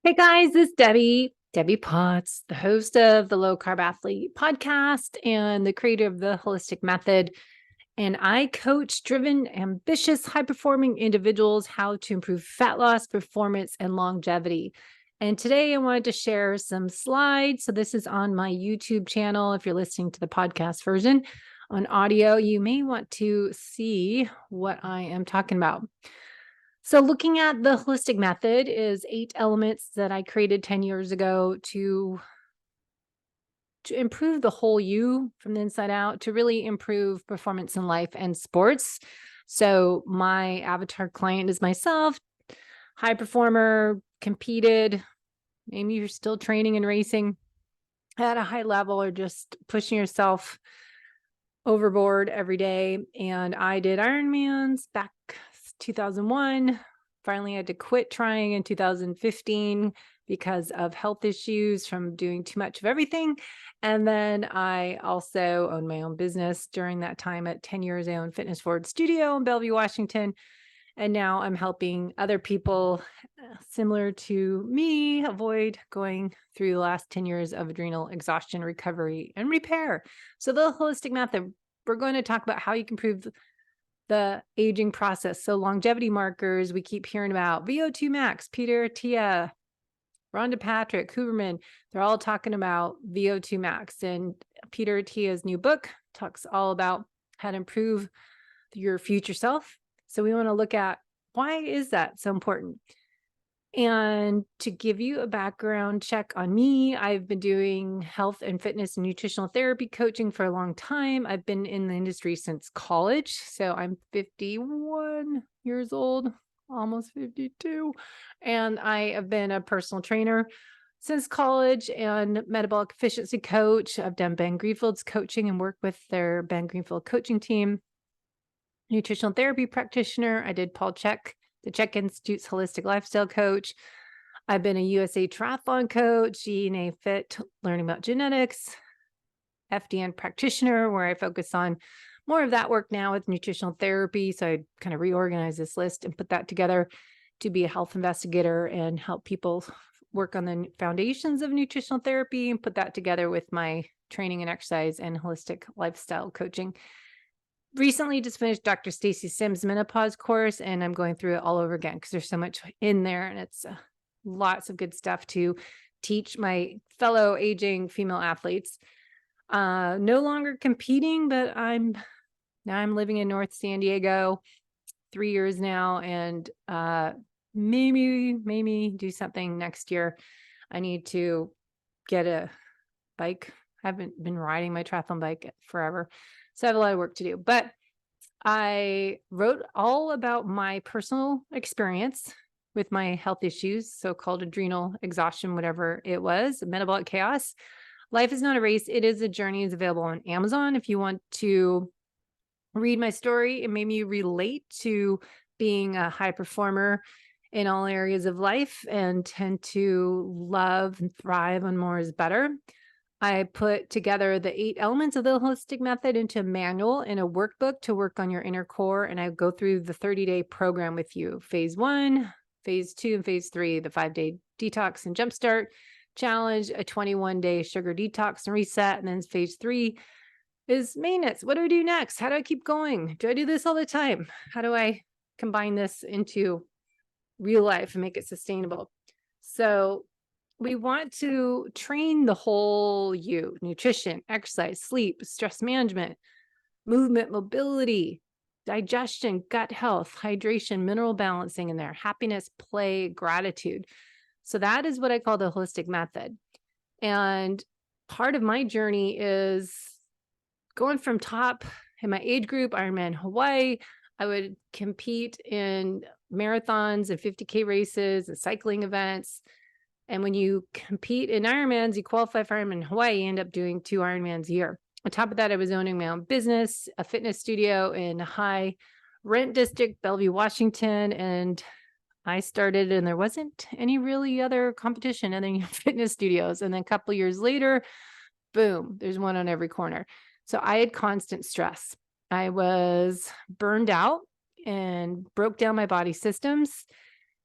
Hey guys, this is Debbie Potts, the host of the Low Carb Athlete podcast and the creator of the Holistic Method. And I coach driven, ambitious, high performing individuals how to improve fat loss, performance, and longevity. And today I wanted to share some slides. So this is on my YouTube channel. If you're listening to the podcast version on audio, you may want to see what I am talking about. So looking at the holistic method is 8 elements that I created 10 years ago to improve the whole you from the inside out, to really improve performance in life and sports. So my avatar client is myself, high performer, competed. Maybe you're still training and racing at a high level or just pushing yourself overboard every day. And I did Ironmans back 2001. Finally had to quit trying in 2015 because of health issues from doing too much of everything. And then I also owned my own business during that time. At 10 years, I owned Fitness Forward Studio in Bellevue, Washington. And now I'm helping other people similar to me avoid going through the last 10 years of adrenal exhaustion, recovery, and repair. So the holistic method, we're going to talk about how you can improve the aging process. So longevity markers, we keep hearing about VO2 Max, Peter Attia, Rhonda Patrick, Huberman. They're all talking about VO2 Max. And Peter Attia's new book talks all about how to improve your future self. So we want to look at why is that so important? And to give you a background check on me, I've been doing health and fitness and nutritional therapy coaching for a long time. I've been in the industry since college. So I'm 51 years old, almost 52. And I have been a personal trainer since college and metabolic efficiency coach. I've done Ben Greenfield's coaching and worked with their Ben Greenfield coaching team. Nutritional therapy practitioner. I did Paul Chek, the Chek Institute's holistic lifestyle coach. I've been a USA triathlon coach, GNA Fit, learning about genetics, FDN practitioner, where I focus on more of that work now with nutritional therapy. So I kind of reorganized this list and put that together to be a health investigator and help people work on the foundations of nutritional therapy and put that together with my training and exercise and holistic lifestyle coaching. Recently just finished Dr. Stacy Sims' menopause course, and I'm going through it all over again because there's so much in there, and it's lots of good stuff to teach my fellow aging female athletes. No longer competing, but I'm living in North San Diego 3 years now, and maybe do something next year. I need to get a bike. I haven't been riding my triathlon bike forever. So I have a lot of work to do, but I wrote all about my personal experience with my health issues, so-called adrenal exhaustion, whatever it was, metabolic chaos. Life is not a race. It is a journey. It's available on Amazon. If you want to read my story and maybe you relate to being a high performer in all areas of life and tend to love and thrive on more is better. I put together the 8 elements of the holistic method into a manual and a workbook to work on your inner core. And I go through the 30-day program with you. Phase 1, phase 2, and phase 3, the 5-day detox and jumpstart challenge, a 21-day sugar detox and reset. And then phase 3 is maintenance. What do I do next? How do I keep going? Do I do this all the time? How do I combine this into real life and make it sustainable? So we want to train the whole you: nutrition, exercise, sleep, stress management, movement, mobility, digestion, gut health, hydration, mineral balancing in there, happiness, play, gratitude. So that is what I call the holistic method. And part of my journey is going from top in my age group, Ironman Hawaii. I would compete in marathons and 50K races and cycling events. And when you compete in Ironmans, you qualify for Ironman Hawaii, you end up doing 2 Ironmans a year. On top of that, I was owning my own business, a fitness studio in a high rent district, Bellevue, Washington. And I started and there wasn't any really other competition other than fitness studios. And then a couple of years later, boom, there's one on every corner. So I had constant stress. I was burned out and broke down my body systems.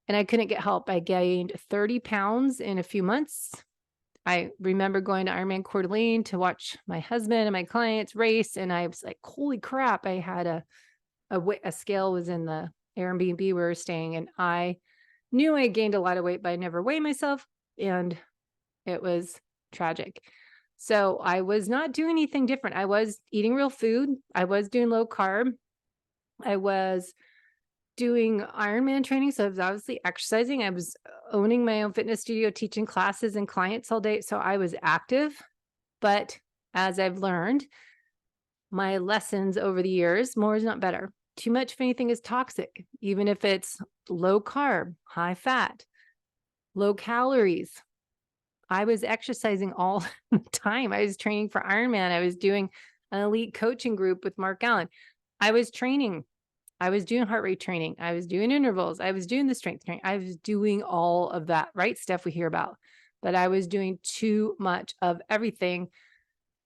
and I couldn't get help. I gained 30 pounds in a few months. I remember going to Ironman Coeur d'Alene to watch my husband and my clients race. And I was like, holy crap. I had a scale was in the Airbnb we were staying, and I knew I gained a lot of weight, but I never weighed myself. And it was tragic. So I was not doing anything different. I was eating real food. I was doing low carb. I was doing Ironman training. So I was obviously exercising. I was owning my own fitness studio, teaching classes and clients all day. So I was active. But as I've learned, my lessons over the years, more is not better. Too much of anything is toxic, even if it's low carb, high fat, low calories. I was exercising all the time. I was training for Ironman. I was doing an elite coaching group with Mark Allen. I was training. I was doing heart rate training. I was doing intervals. I was doing the strength training. I was doing all of that, right? Stuff we hear about. But I was doing too much of everything,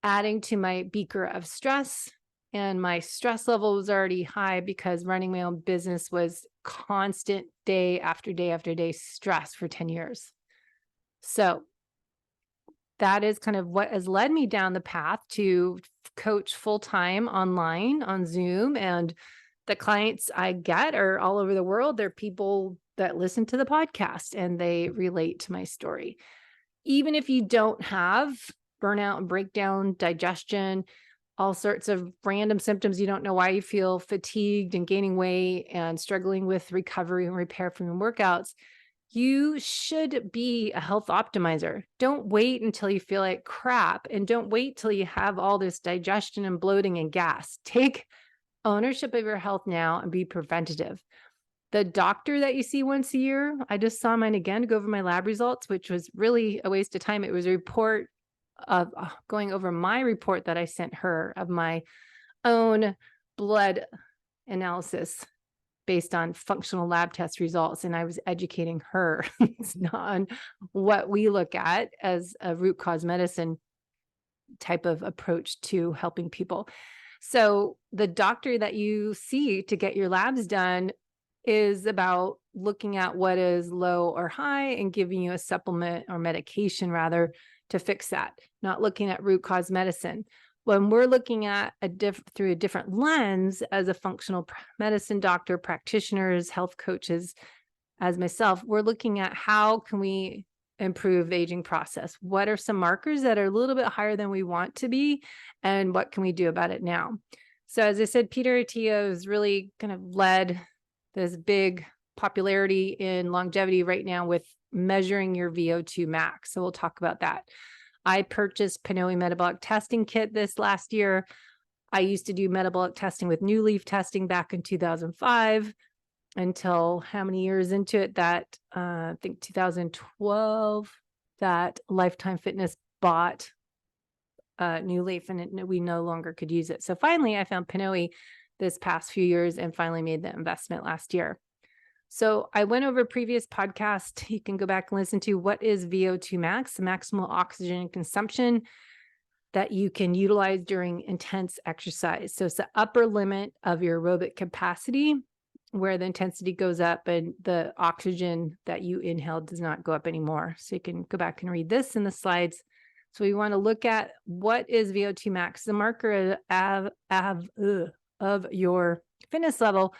adding to my beaker of stress. And my stress level was already high because running my own business was constant day after day after day stress for 10 years. So that is kind of what has led me down the path to coach full-time online on Zoom. And the clients I get are all over the world. They're people that listen to the podcast and they relate to my story. Even if you don't have burnout and breakdown, digestion, all sorts of random symptoms, you don't know why you feel fatigued and gaining weight and struggling with recovery and repair from your workouts, you should be a health optimizer. Don't wait until you feel like crap, and don't wait till you have all this digestion and bloating and gas. Take ownership of your health now and be preventative. The doctor that you see once a year, I just saw mine again to go over my lab results, which was really a waste of time. It was a report of going over my report that I sent her of my own blood analysis based on functional lab test results. And I was educating her on what we look at as a root cause medicine type of approach to helping people. So the doctor that you see to get your labs done is about looking at what is low or high and giving you a supplement or medication rather to fix that, not looking at root cause medicine. When we're looking at through a different lens as a functional medicine doctor, practitioners, health coaches, as myself, we're looking at how can we improve the aging process? What are some markers that are a little bit higher than we want to be? And what can we do about it now? So as I said, Peter Attia has really kind of led this big popularity in longevity right now with measuring your VO2 max. So we'll talk about that. I purchased Pinoy metabolic testing kit this last year. I used to do metabolic testing with New Leaf testing back in 2005 until how many years into it that I think 2012 that Lifetime Fitness bought New Leaf and we no longer could use it. So finally I found Pinoy this past few years and finally made the investment last year. So I went over a previous podcast. You can go back and listen to what is VO2 max, the maximal oxygen consumption that you can utilize during intense exercise. So it's the upper limit of your aerobic capacity where the intensity goes up and the oxygen that you inhale does not go up anymore. So you can go back and read this in the slides. So we want to look at what is VO2 max, the marker of your fitness level,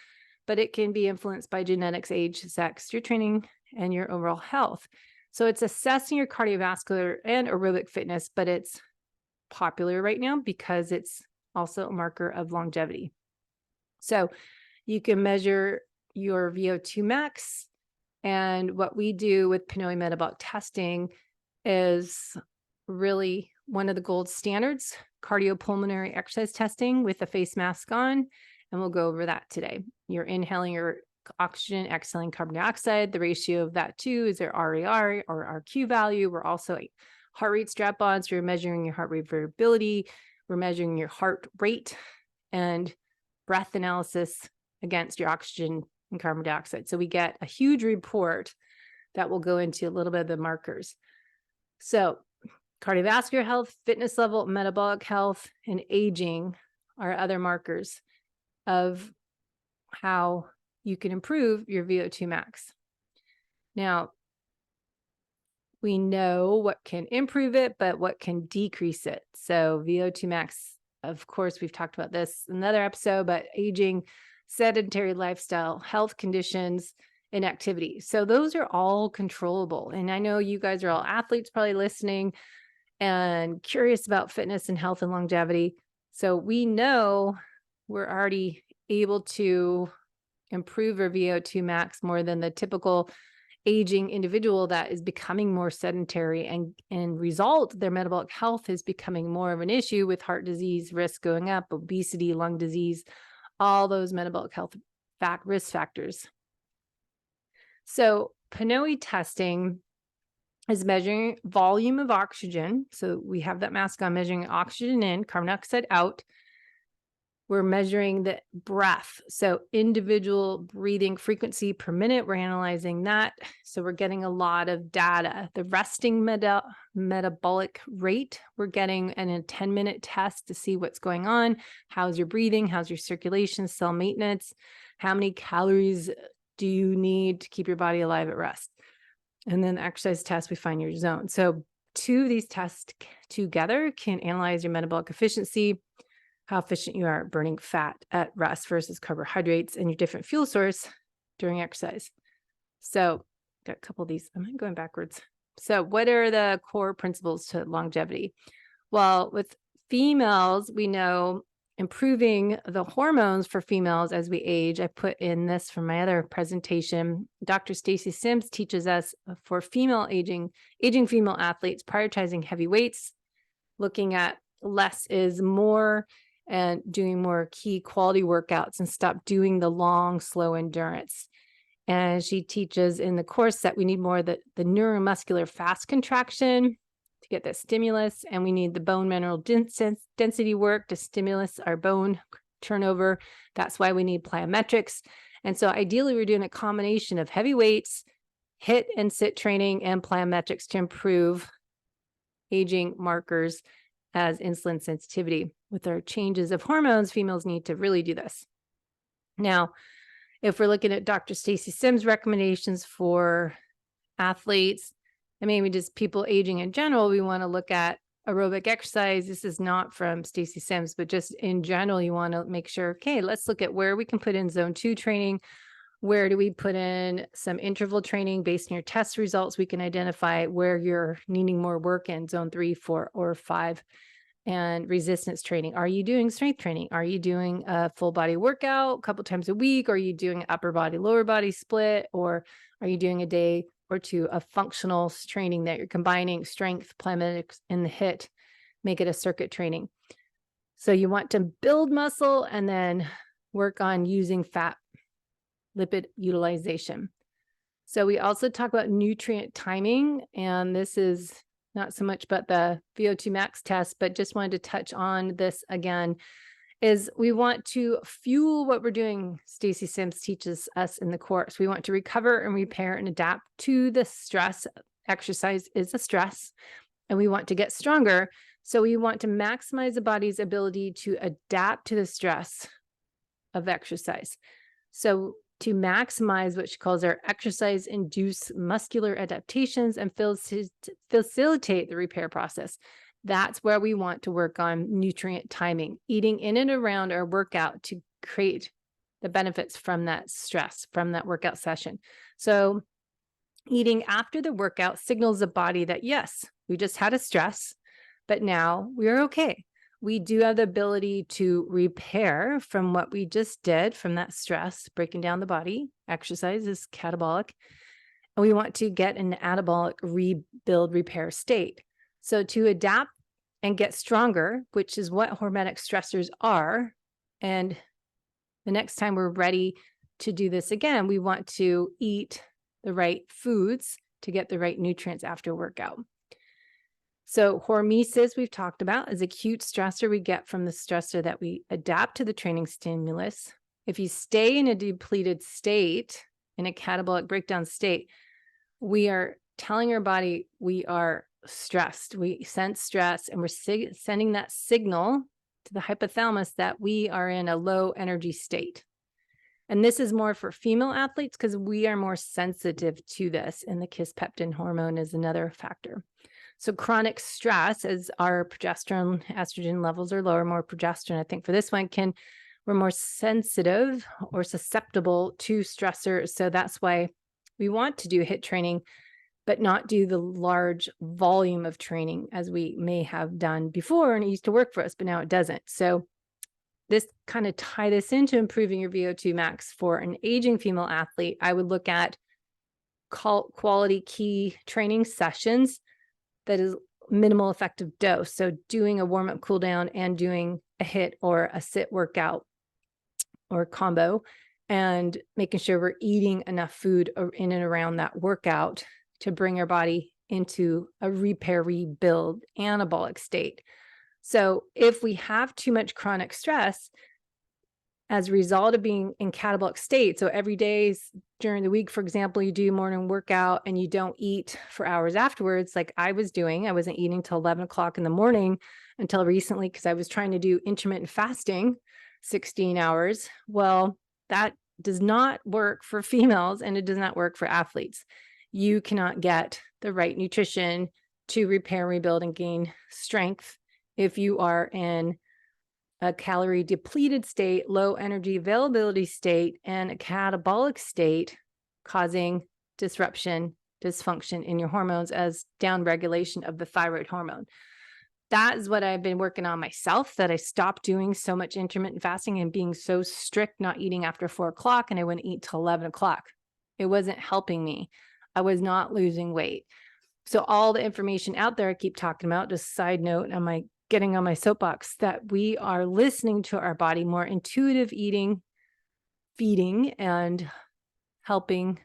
but it can be influenced by genetics, age, sex, your training, and your overall health. So it's assessing your cardiovascular and aerobic fitness, but it's popular right now because it's also a marker of longevity. So you can measure your VO2 max. And what we do with Pinoy metabolic testing is really one of the gold standards, cardiopulmonary exercise testing with a face mask on. And we'll go over that today. You're inhaling your oxygen, exhaling carbon dioxide. The ratio of that two is their RAR or RQ value. We're also a heart rate strap-on. So you're measuring your heart rate variability. We're measuring your heart rate and breath analysis against your oxygen and carbon dioxide. So we get a huge report that will go into a little bit of the markers. So cardiovascular health, fitness level, metabolic health, and aging are other markers of how you can improve your VO2 max. Now, we know what can improve it, but what can decrease it. So VO2 max, of course, we've talked about this in another episode, but aging, sedentary lifestyle, health conditions, inactivity. So those are all controllable. And I know you guys are all athletes probably listening and curious about fitness and health and longevity. So we know we're already able to improve our VO2 max more than the typical aging individual that is becoming more sedentary, and result, their metabolic health is becoming more of an issue with heart disease risk going up, obesity, lung disease, all those metabolic health risk factors. So PNOE testing is measuring volume of oxygen. So we have that mask on, measuring oxygen in, carbon dioxide out. We're measuring the breath. So individual breathing frequency per minute, we're analyzing that. So we're getting a lot of data. The resting metabolic rate, we're getting in a 10-minute test to see what's going on. How's your breathing? How's your circulation, cell maintenance? How many calories do you need to keep your body alive at rest? And then the exercise test, we find your zone. So two of these tests together can analyze your metabolic efficiency, how efficient you are at burning fat at rest versus carbohydrates, and your different fuel source during exercise. So got a couple of these. Am I going backwards? So what are the core principles to longevity? Well, with females, we know improving the hormones for females as we age. I put in this from my other presentation. Dr. Stacy Sims teaches us for female aging female athletes, prioritizing heavy weights, looking at less is more, and doing more key quality workouts, and stop doing the long, slow endurance. And she teaches in the course that we need more the neuromuscular fast contraction to get that stimulus, and we need the bone mineral density work to stimulus our bone turnover. That's why we need plyometrics. And so ideally, we're doing a combination of heavy weights, HIIT and sit training, and plyometrics to improve aging markers as insulin sensitivity. With our changes of hormones, females need to really do this. Now, if we're looking at Dr. Stacy Sims' recommendations for athletes, and maybe just people aging in general, we want to look at aerobic exercise. This is not from Stacy Sims, but just in general, you want to make sure, okay, let's look at where we can put in zone 2 training. Where do we put in some interval training based on your test results? We can identify where you're needing more work in zone 3, 4, or 5. And resistance training. Are you doing strength training? Are you doing a full body workout a couple times a week? Are you doing upper body, lower body split? Or are you doing a day or two of functional training that you're combining strength, plyometrics, and the HIIT, make it a circuit training? So you want to build muscle and then work on using fat lipid utilization. So we also talk about nutrient timing, and this is not so much about the VO2 max test, but just wanted to touch on this again, is we want to fuel what we're doing. Stacy Sims teaches us in the course. We want to recover and repair and adapt to the stress. Exercise is a stress, and we want to get stronger. So we want to maximize the body's ability to adapt to the stress of exercise. So to maximize what she calls our exercise-induced muscular adaptations and facilitate the repair process. That's where we want to work on nutrient timing, eating in and around our workout to create the benefits from that stress, from that workout session. So eating after the workout signals the body that, yes, we just had a stress, but now we're okay. We do have the ability to repair from what we just did from that stress, breaking down the body. Exercise is catabolic. And we want to get an anabolic rebuild repair state. So to adapt and get stronger, which is what hormetic stressors are. And the next time we're ready to do this again, we want to eat the right foods to get the right nutrients after workout. So hormesis, we've talked about, is acute stressor we get from the stressor that we adapt to the training stimulus. If you stay in a depleted state, in a catabolic breakdown state, we are telling our body we are stressed. We sense stress, and we're sending that signal to the hypothalamus that we are in a low energy state. And this is more for female athletes because we are more sensitive to this, and the kisspeptin hormone is another factor. So chronic stress, as our progesterone, estrogen levels are lower, more progesterone, I think for this one we're more sensitive or susceptible to stressors. So that's why we want to do HIIT training, but not do the large volume of training as we may have done before. And it used to work for us, but now it doesn't. So this kind of tie this into improving your VO2 max for an aging female athlete. I would look at quality key training sessions that is minimal effective dose. So doing a warm-up cool down and doing a HIIT or a sit workout or combo, and making sure we're eating enough food in and around that workout to bring our body into a repair, rebuild, anabolic state. So if we have too much chronic stress as a result of being in catabolic state, so every day during the week, for example, you do a morning workout and you don't eat for hours afterwards, like I was doing. I wasn't eating till 11 o'clock in the morning until recently because I was trying to do intermittent fasting 16 hours. Well, that does not work for females and it does not work for athletes. You cannot get the right nutrition to repair, rebuild, and gain strength if you are in a calorie depleted state, low energy availability state, and a catabolic state, causing disruption, dysfunction in your hormones as downregulation of the thyroid hormone. That is what I've been working on myself, that I stopped doing so much intermittent fasting and being so strict, not eating after 4 o'clock, and I wouldn't eat till 11 o'clock. It wasn't helping me. I was not losing weight. So all the information out there I keep talking about, just side note, am I getting on my soapbox, that we are listening to our body, more intuitive eating, feeding, and helping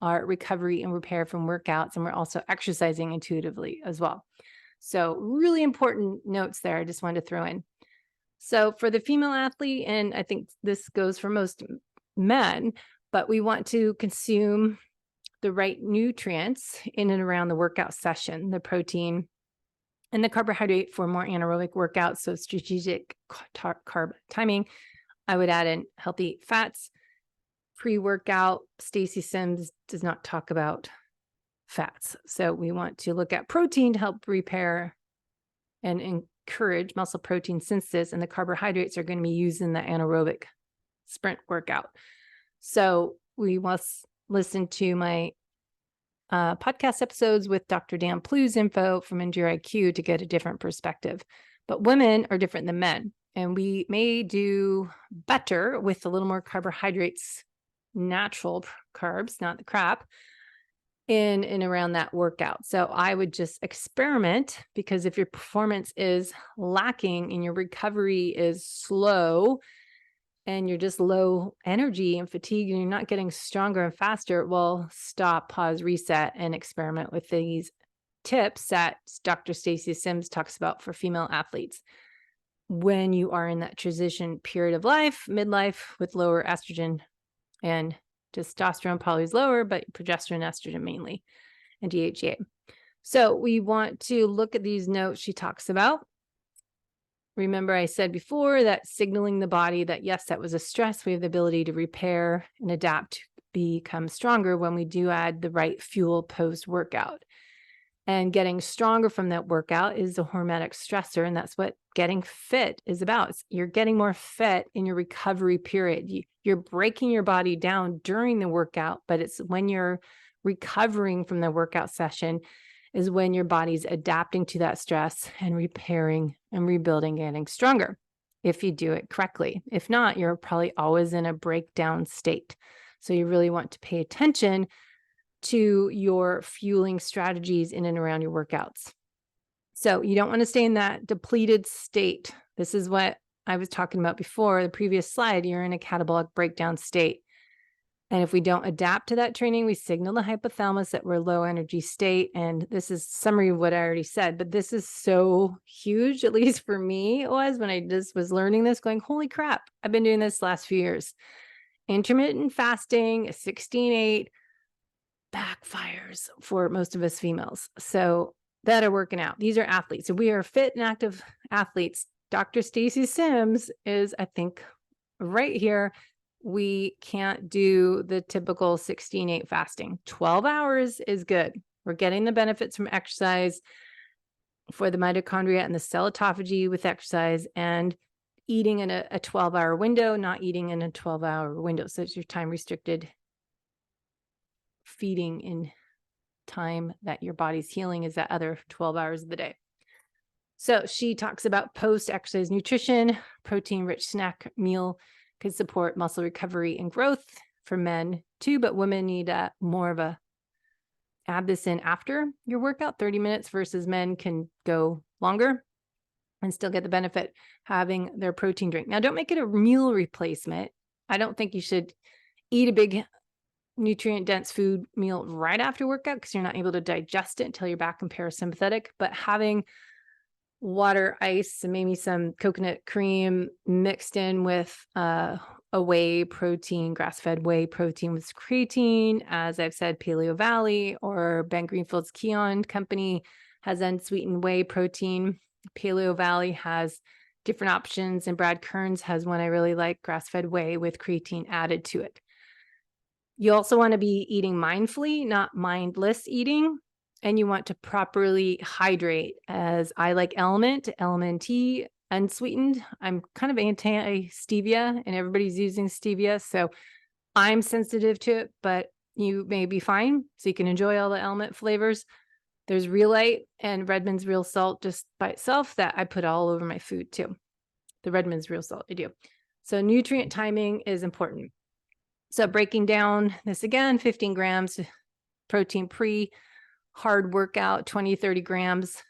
our recovery and repair from workouts. And we're also exercising intuitively as well. So really important notes there I just wanted to throw in. So for the female athlete, and I think this goes for most men, but we want to consume the right nutrients in and around the workout session, the protein and the carbohydrate for more anaerobic workouts. So strategic carb timing. I would add in healthy fats. Pre-workout, Stacy Sims does not talk about fats. So we want to look at protein to help repair and encourage muscle protein synthesis, and the carbohydrates are going to be used in the anaerobic sprint workout. So we must listen to my podcast episodes with Dr. Dan Plu's info from Endure IQ to get a different perspective. But women are different than men, and we may do better with a little more carbohydrates, natural carbs, not the crap, in and around that workout. So I would just experiment, because if your performance is lacking and your recovery is slow and you're just low energy and fatigue and you're not getting stronger and faster, well, stop, pause, reset, and experiment with these tips that Dr. Stacy Sims talks about for female athletes when you are in that transition period of life, midlife, with lower estrogen, and testosterone probably is lower, but progesterone, estrogen mainly, and DHEA. So we want to look at these notes she talks about. Remember, I said before that signaling the body that, yes, that was a stress. We have the ability to repair and adapt, become stronger when we do add the right fuel post-workout. And getting stronger from that workout is a hormetic stressor, and that's what getting fit is about. You're getting more fit in your recovery period. You're breaking your body down during the workout, but it's when you're recovering from the workout session is when your body's adapting to that stress and repairing and rebuilding, getting stronger, if you do it correctly. If not, you're probably always in a breakdown state. So you really want to pay attention to your fueling strategies in and around your workouts. So you don't want to stay in that depleted state. This is what I was talking about before, the previous slide. You're in a catabolic breakdown state. And if we don't adapt to that training, we signal the hypothalamus that we're low energy state. And this is summary of what I already said, but this is so huge, at least for me it was when I just was learning this, going, holy crap, I've been doing this last few years. Intermittent fasting, 16-8, backfires for most of us females. So that are working out. These are athletes. So we are fit and active athletes. Dr. Stacy Sims is, I think, right here, we can't do the typical 16-8 fasting. 12 hours is good. We're getting the benefits from exercise for the mitochondria and the cell autophagy with exercise, and eating in a 12-hour window, not eating in a 12-hour window. So it's your time restricted feeding in time that your body's healing is that other 12 hours of the day. So she talks about post-exercise nutrition. Protein-rich snack meal could support muscle recovery and growth for men too, but women need more of a add this in after your workout. 30 minutes versus men can go longer and still get the benefit having their protein drink. Now, don't make it a meal replacement. I don't think you should eat a big nutrient dense food meal right after workout because you're not able to digest it until you're back in parasympathetic. But having water, ice, and maybe some coconut cream mixed in with a whey protein, grass-fed whey protein with creatine, as I've said, Paleo Valley or Ben Greenfield's Keon Company has unsweetened whey protein. Paleo Valley has different options, and Brad Kearns has one I really like, grass-fed whey with creatine added to it. You also want to be eating mindfully, not mindless eating. And you want to properly hydrate, as I like LMNT, unsweetened. I'm kind of anti-stevia and everybody's using stevia. So I'm sensitive to it, but you may be fine. So you can enjoy all the element flavors. There's Reelite and Redmond's Real Salt just by itself that I put all over my food too. The Redmond's Real Salt I do. So nutrient timing is important. So breaking down this again, 15 grams protein hard workout, 20, 30 grams,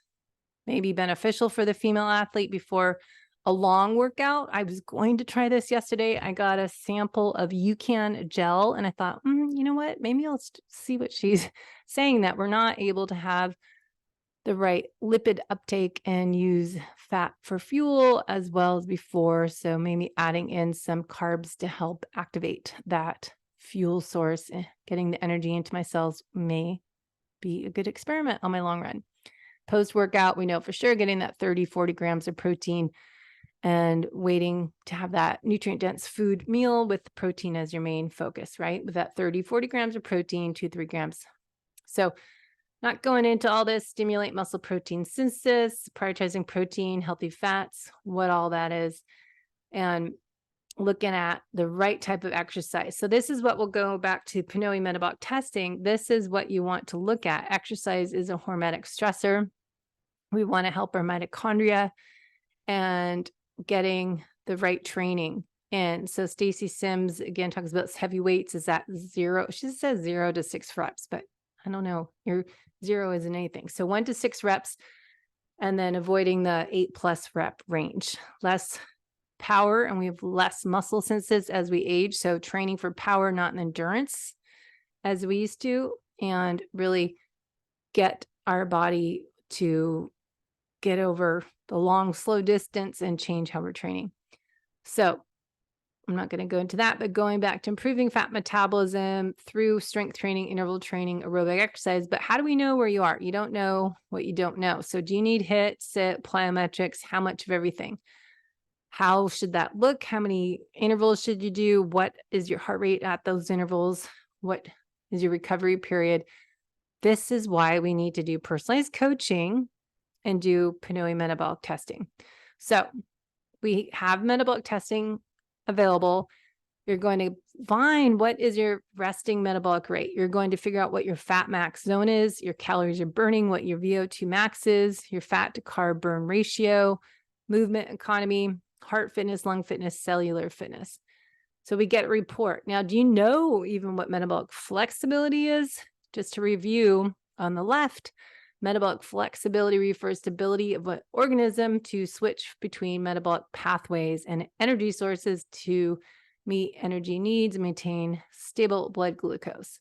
may be beneficial for the female athlete before a long workout. I was going to try this yesterday. I got a sample of UCAN gel and I thought, you know what? Maybe I'll see what she's saying, that we're not able to have the right lipid uptake and use fat for fuel as well as before. So maybe adding in some carbs to help activate that fuel source, getting the energy into my cells may be a good experiment on my long run. Post-workout, we know for sure getting that 30, 40 grams of protein and waiting to have that nutrient-dense food meal with protein as your main focus, right? With that 30, 40 grams of protein, 2-3 grams. So not going into all this, stimulate muscle protein synthesis, prioritizing protein, healthy fats, what all that is, and looking at the right type of exercise. So this is what we'll go back to Pinoy metabolic testing. This is what you want to look at. Exercise is a hormetic stressor. We want to help our mitochondria and getting the right training. And so Stacy Sims again talks about heavy weights is at 0. She says 0 to 6 reps, but I don't know. Your 0 isn't anything. So 1 to 6 reps, and then avoiding the 8+ rep range. Less power, and we have less muscle synthesis as we age. So training for power, not an endurance as we used to, and really get our body to get over the long, slow distance and change how we're training. So I'm not going to go into that, but going back to improving fat metabolism through strength training, interval training, aerobic exercise. But how do we know where you are? You don't know what you don't know. So do you need HIIT, sit, plyometrics? How much of everything? How should that look? How many intervals should you do? What is your heart rate at those intervals? What is your recovery period? This is why we need to do personalized coaching and do Pinoy metabolic testing. So we have metabolic testing available. You're going to find what is your resting metabolic rate. You're going to figure out what your fat max zone is, your calories you're burning, what your VO2 max is, your fat to carb burn ratio, movement economy, heart fitness, lung fitness, cellular fitness. So we get a report. Now, do you know even what metabolic flexibility is? Just to review, on the left, metabolic flexibility refers to ability of an organism to switch between metabolic pathways and energy sources to meet energy needs and maintain stable blood glucose.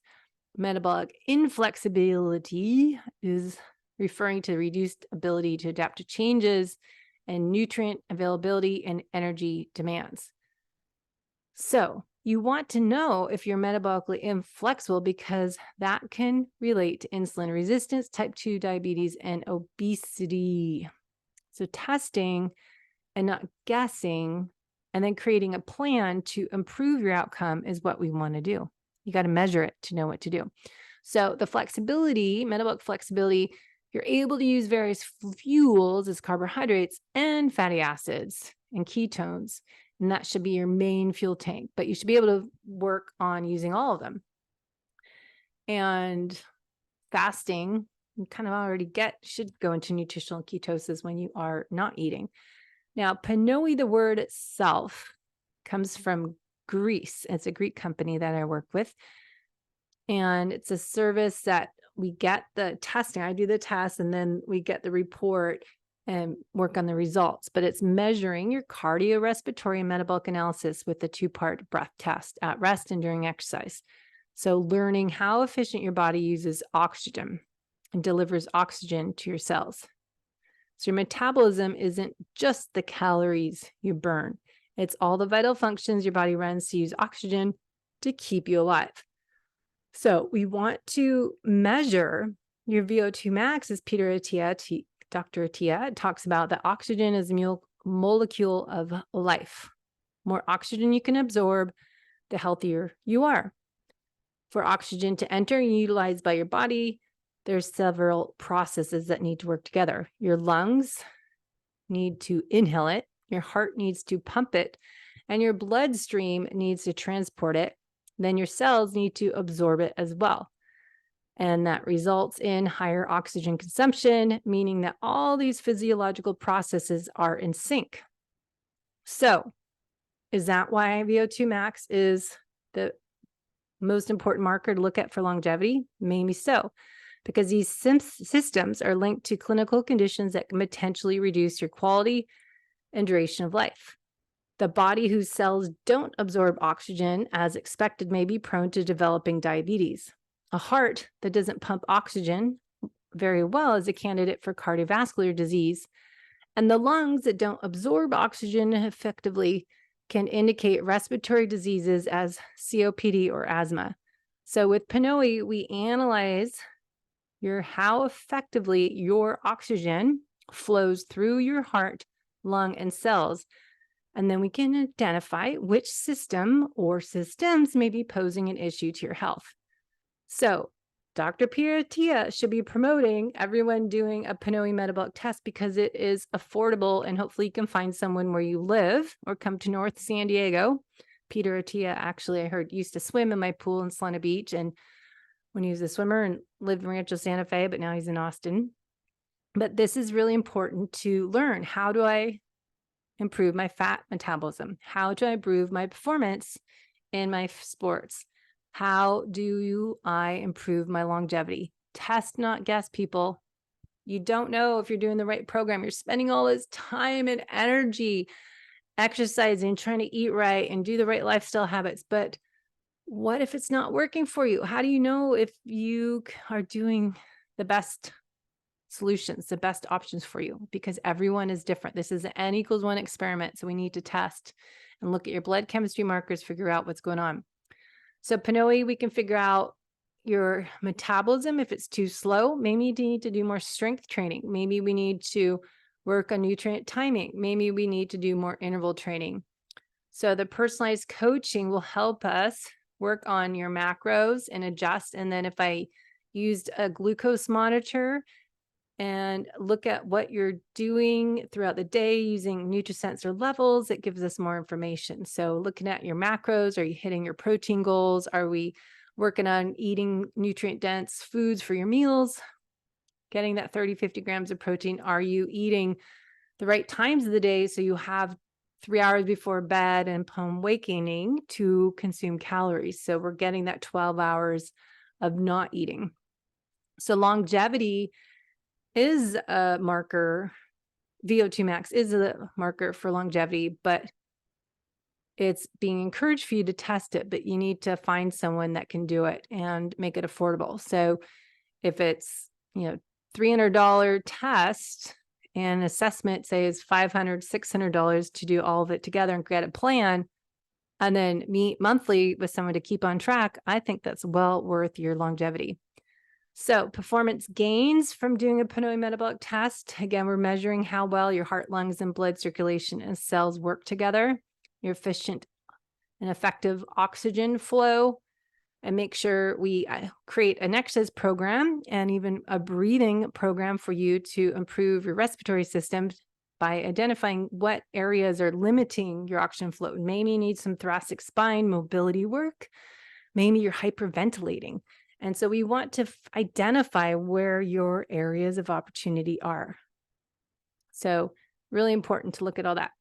Metabolic inflexibility is referring to reduced ability to adapt to changes and nutrient availability and energy demands. So you want to know if you're metabolically inflexible because that can relate to insulin resistance, type 2 diabetes, and obesity. So testing and not guessing And then creating a plan to improve your outcome is what we want to do. You got to measure it to know what to do. So the flexibility, metabolic flexibility, you're able to use various fuels as carbohydrates and fatty acids and ketones. And that should be your main fuel tank, but you should be able to work on using all of them. And fasting, you kind of already should go into nutritional ketosis when you are not eating. Now, Pinoy, the word itself, comes from Greece. It's a Greek company that I work with. And it's a service that we get the testing. I do the test and then we get the report and work on the results. But it's measuring your cardiorespiratory and metabolic analysis with the 2-part breath test at rest and during exercise. So learning how efficient your body uses oxygen and delivers oxygen to your cells. So your metabolism isn't just the calories you burn. It's all the vital functions your body runs to use oxygen to keep you alive. So we want to measure your VO2 max, as Dr. Attia talks about, that oxygen is a molecule of life. More oxygen you can absorb, the healthier you are. For oxygen to enter and utilized by your body, there's several processes that need to work together. Your lungs need to inhale it, your heart needs to pump it, and your bloodstream needs to transport it. Then your cells need to absorb it as well. And that results in higher oxygen consumption, meaning that all these physiological processes are in sync. So, is that why VO2 max is the most important marker to look at for longevity? Maybe so, because these systems are linked to clinical conditions that can potentially reduce your quality and duration of life. The body whose cells don't absorb oxygen as expected may be prone to developing diabetes. A heart that doesn't pump oxygen very well is a candidate for cardiovascular disease. And the lungs that don't absorb oxygen effectively can indicate respiratory diseases as COPD or asthma. So with Pinoy, we analyze how effectively your oxygen flows through your heart, lung, and cells. And then we can identify which system or systems may be posing an issue to your health. So Dr. Attia should be promoting everyone doing a Pinoy metabolic test because it is affordable, and hopefully you can find someone where you live or come to North San Diego. Peter Attia, actually, I heard, used to swim in my pool in Solana Beach, and when he was a swimmer, and lived in Rancho Santa Fe, but now he's in Austin. But this is really important to learn. How do I improve my fat metabolism? How do I improve my performance in my sports? How do I improve my longevity? Test, not guess, people. You don't know if you're doing the right program. You're spending all this time and energy exercising, trying to eat right and do the right lifestyle habits. But what if it's not working for you? How do you know if you are doing the best solutions, the best options for you? Because everyone is different. This is an N=1 experiment. So we need to test and look at your blood chemistry markers, figure out what's going on. So Pinoy, we can figure out your metabolism. If it's too slow, maybe you need to do more strength training. Maybe we need to work on nutrient timing. Maybe we need to do more interval training. So the personalized coaching will help us work on your macros and adjust. And then if I used a glucose monitor and look at what you're doing throughout the day using NutriSensor levels, it gives us more information. So looking at your macros, are you hitting your protein goals? Are we working on eating nutrient-dense foods for your meals? Getting that 30-50 grams of protein. Are you eating the right times of the day so you have 3 hours before bed and upon awakening to consume calories? So we're getting that 12 hours of not eating. So longevity is a marker. VO2 max is a marker for longevity, but it's being encouraged for you to test it, but you need to find someone that can do it and make it affordable. So if it's, $300 test and assessment, say, is $500, $600 to do all of it together and create a plan, and then meet monthly with someone to keep on track, I think that's well worth your longevity. So performance gains from doing a Pinoy metabolic test. Again, we're measuring how well your heart, lungs, and blood circulation and cells work together. your efficient and effective oxygen flow, and make sure we create an exercise program and even a breathing program for you to improve your respiratory system by identifying what areas are limiting your oxygen flow. Maybe you need some thoracic spine mobility work. Maybe you're hyperventilating. And so we want to identify where your areas of opportunity are. So really important to look at all that.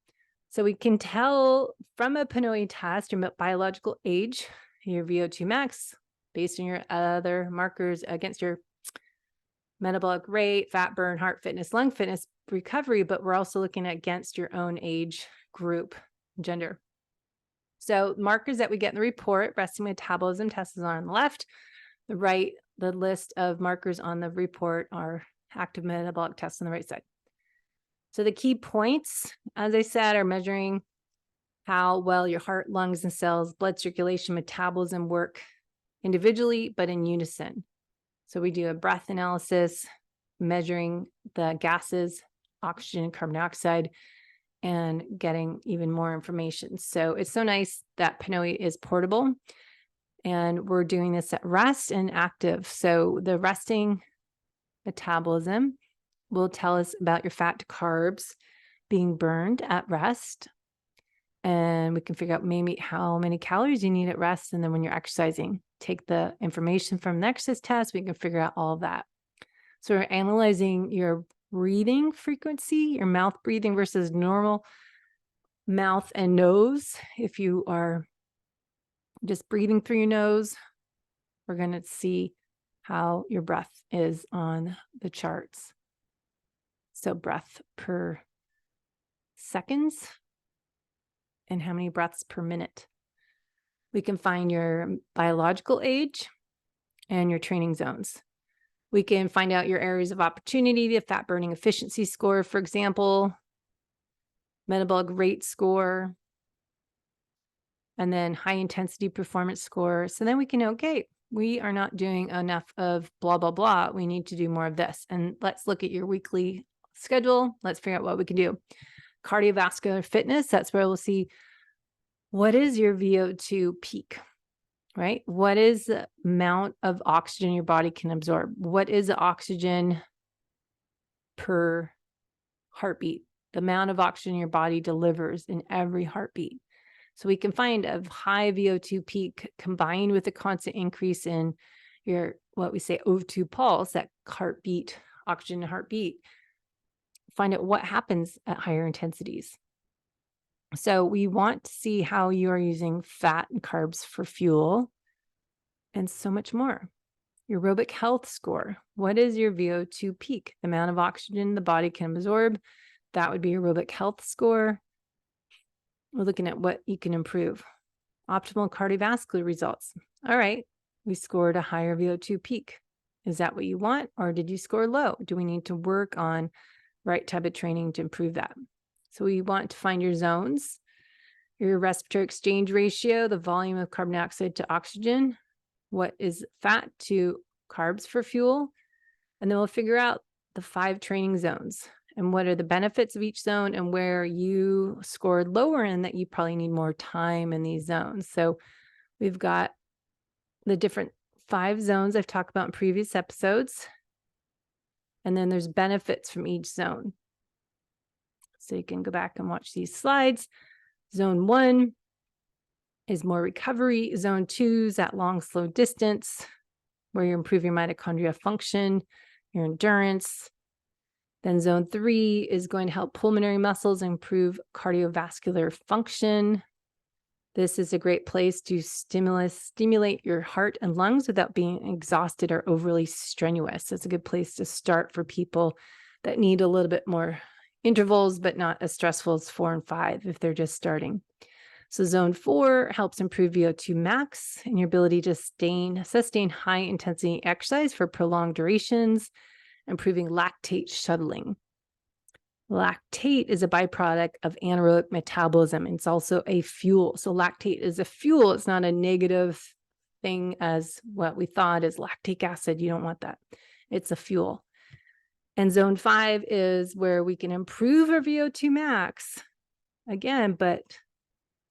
So we can tell from a Pnoe test your biological age, your VO2 max, based on your other markers against your metabolic rate, fat burn, heart fitness, lung fitness, recovery, but we're also looking against your own age group, gender. So markers that we get in the report, resting metabolism tests are on the left. The right, the list of markers on the report are active metabolic tests on the right side. So the key points, as I said, are measuring how well your heart, lungs, and cells, blood circulation, metabolism work individually, but in unison. So we do a breath analysis, measuring the gases, oxygen and carbon dioxide, and getting even more information. So it's so nice that Pnoe is portable, and we're doing this at rest and active. So the resting metabolism will tell us about your fat to carbs being burned at rest. And we can figure out maybe how many calories you need at rest. And then when you're exercising, take the information from the exercise test, we can figure out all of that. So we're analyzing your breathing frequency, your mouth breathing versus normal mouth and nose. If you are just breathing through your nose, we're going to see how your breath is on the charts. So breath per seconds and how many breaths per minute. We can find your biological age and your training zones. We can find out your areas of opportunity, the fat burning efficiency score, for example, metabolic rate score, and then high intensity performance score. So then we can know, okay, we are not doing enough of blah, blah, blah. We need to do more of this. And let's look at your weekly schedule. Let's figure out what we can do. Cardiovascular fitness, that's where we'll see what is your VO2 peak, right? What is the amount of oxygen your body can absorb? What is the oxygen per heartbeat? The amount of oxygen your body delivers in every heartbeat. So we can find a high VO2 peak combined with a constant increase in your, what we say, O2 pulse, that heartbeat, oxygen heartbeat. Find out what happens at higher intensities. So we want to see how you are using fat and carbs for fuel and so much more. Your aerobic health score. What is your VO2 peak? The amount of oxygen the body can absorb. That would be your aerobic health score. We're looking at what you can improve. Optimal cardiovascular results. All right, we scored a higher VO2 peak. Is that what you want, or did you score low? Do we need to work on right type of training to improve that? So we want to find your zones, your respiratory exchange ratio, the volume of carbon dioxide to oxygen, what is fat to carbs for fuel, and then we'll figure out the 5 training zones and what are the benefits of each zone and where you scored lower in that you probably need more time in these zones. So we've got the different 5 zones I've talked about in previous episodes, and then there's benefits from each zone. So you can go back and watch these slides. Zone 1 is more recovery. Zone 2 is that long, slow distance where you're improving mitochondria function, your endurance. Then zone 3 is going to help pulmonary muscles improve cardiovascular function. This is a great place to stimulate your heart and lungs without being exhausted or overly strenuous. It's a good place to start for people that need a little bit more intervals, but not as stressful as 4 and 5 if they're just starting. So zone 4 helps improve VO2 max and your ability to sustain high intensity exercise for prolonged durations, improving lactate shuttling. Lactate is a byproduct of anaerobic metabolism. It's also a fuel. So lactate is a fuel. It's not a negative thing as what we thought is lactic acid. You don't want that. It's a fuel. And zone 5 is where we can improve our VO2 max again, but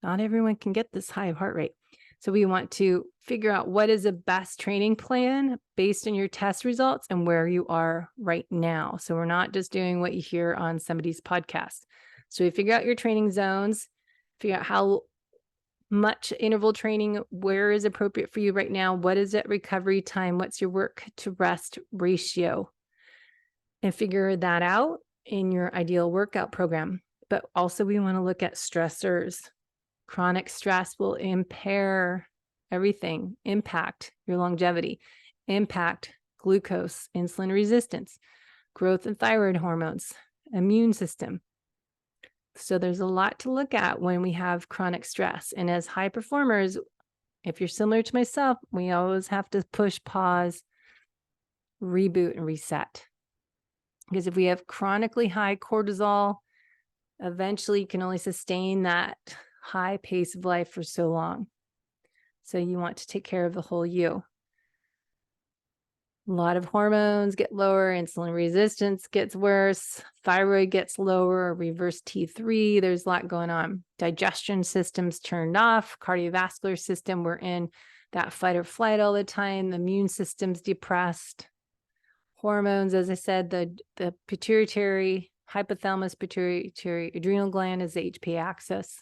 Not everyone can get this high of heart rate. So we want to figure out what is the best training plan based on your test results and where you are right now. So we're not just doing what you hear on somebody's podcast. So we figure out your training zones, figure out how much interval training, where is appropriate for you right now, what is it recovery time, what's your work to rest ratio, and figure that out in your ideal workout program. But also we want to look at stressors. Chronic stress will impair everything, impact your longevity, impact glucose, insulin resistance, growth and thyroid hormones, immune system. So there's a lot to look at when we have chronic stress. And as high performers, if you're similar to myself, we always have to push pause, reboot, and reset. Because if we have chronically high cortisol, eventually you can only sustain that high pace of life for so long. So you want to take care of the whole you. A lot of hormones get lower, insulin resistance gets worse, thyroid gets lower, reverse T3, there's a lot going on. Digestion system's turned off, cardiovascular system, we're in that fight or flight all the time, the immune system's depressed. Hormones, as I said, the pituitary, hypothalamus, pituitary, adrenal gland is the HPA axis.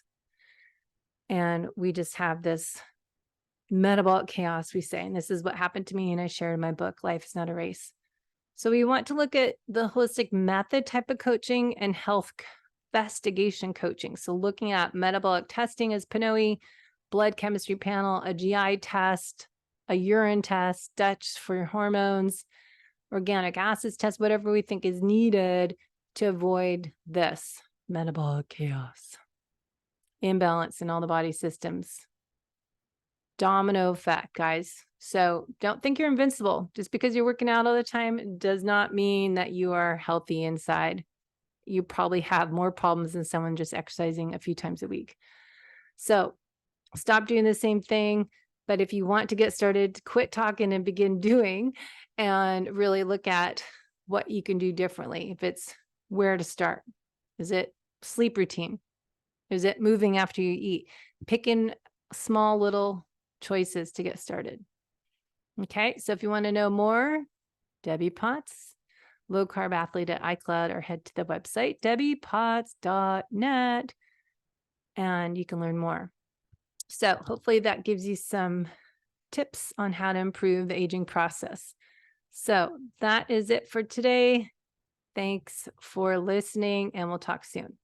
And we just have this metabolic chaos, we say, and this is what happened to me, and I shared in my book, Life is Not a Race. So we want to look at the holistic method type of coaching and health investigation coaching. So looking at metabolic testing as PNOE, blood chemistry panel, a GI test, a urine test, Dutch for your hormones, organic acids test, whatever we think is needed to avoid this metabolic chaos, imbalance in all the body systems. Domino effect, guys. So don't think you're invincible. Just because you're working out all the time does not mean that you are healthy inside. You probably have more problems than someone just exercising a few times a week. So stop doing the same thing. But if you want to get started, quit talking and begin doing, and really look at what you can do differently. If it's where to start, is it sleep routine? Is it moving after you eat? Picking small little choices to get started. Okay, so if you want to know more, Debbie Potts, low carb athlete at iCloud, or head to the website debbiepotts.net and you can learn more. So hopefully that gives you some tips on how to improve the aging process. So that is it for today. Thanks for listening, and we'll talk soon.